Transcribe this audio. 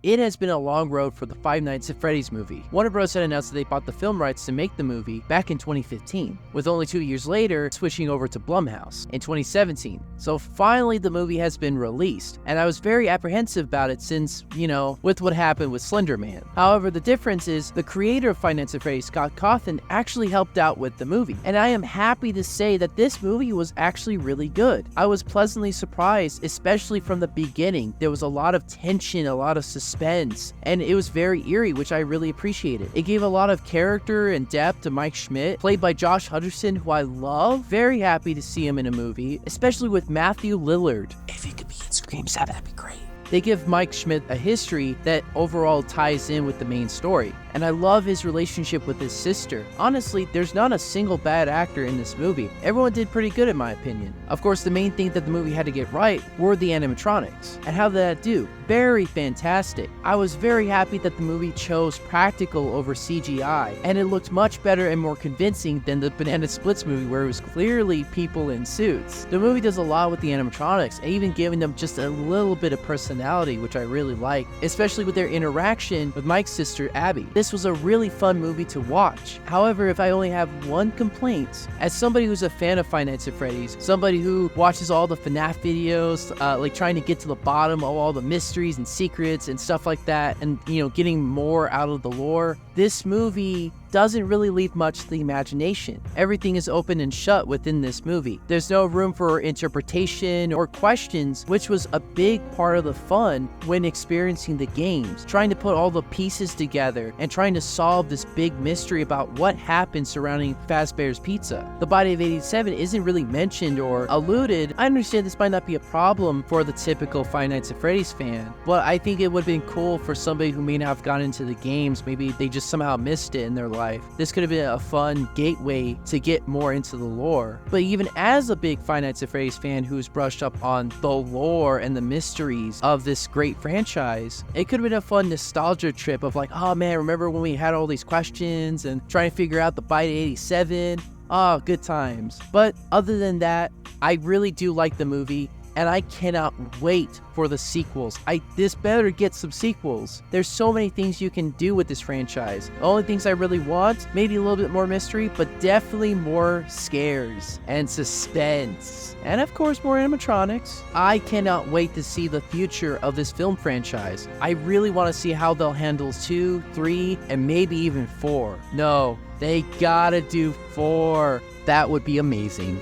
It has been a long road for the Five Nights at Freddy's movie. Warner Bros. Had announced that they bought the film rights to make the movie back in 2015, with only 2 years later switching over to Blumhouse in 2017. So finally the movie has been released, and I was very apprehensive about it since, with what happened with Slender Man. However, the difference is the creator of Five Nights at Freddy's, Scott Cawthon, actually helped out with the movie, and I am happy to say that this movie was actually really good. I was pleasantly surprised, especially from the beginning. There was a lot of tension, a lot of suspense, and it was very eerie, which I really appreciated. It gave a lot of character and depth to Mike Schmidt, played by Josh Hutcherson, who I love. Very happy to see him in a movie, especially with Matthew Lillard. If he could be in Scream 7, that'd be great. They give Mike Schmidt a history that overall ties in with the main story, and I love his relationship with his sister. Honestly, there's not a single bad actor in this movie. Everyone did pretty good in my opinion. Of course, the main thing that the movie had to get right were the animatronics. And how did that do? Very fantastic. I was very happy that the movie chose practical over CGI, and it looked much better and more convincing than the Banana Splits movie, where it was clearly people in suits. The movie does a lot with the animatronics, even giving them just a little bit of personality, which I really like, especially with their interaction with Mike's sister Abby. This was a really fun movie to watch. However, if I only have one complaint, as somebody who's a fan of Five Nights at Freddy's, somebody who watches all the FNAF videos, like trying to get to the bottom of all the mysteries and secrets and stuff like that, and getting more out of the lore, this movie doesn't really leave much to the imagination. Everything is open and shut within this movie. There's no room for interpretation or questions, which was a big part of the fun when experiencing the games, trying to put all the pieces together and trying to solve this big mystery about what happened surrounding Fazbear's Pizza. The body of 87 isn't really mentioned or alluded. I understand this might not be a problem for the typical Five Nights at Freddy's fan, but I think it would have been cool for somebody who may not have gotten into the games. Maybe they just somehow missed it in their life. This could have been a fun gateway to get more into the lore. But even as a big Five Nights at Freddy's fan who's brushed up on the lore and the mysteries of this great franchise, it could have been a fun nostalgia trip of like, oh man, remember when we had all these questions and trying to figure out the bite of 87? Oh, good times. But other than that, I really do like the movie, and I cannot wait for the sequels. This better get some sequels. There's so many things you can do with this franchise. The only things I really want, maybe a little bit more mystery, but definitely more scares and suspense. And of course, more animatronics. I cannot wait to see the future of this film franchise. I really want to see how they'll handle 2, 3, and maybe even 4. No, they gotta do 4. That would be amazing.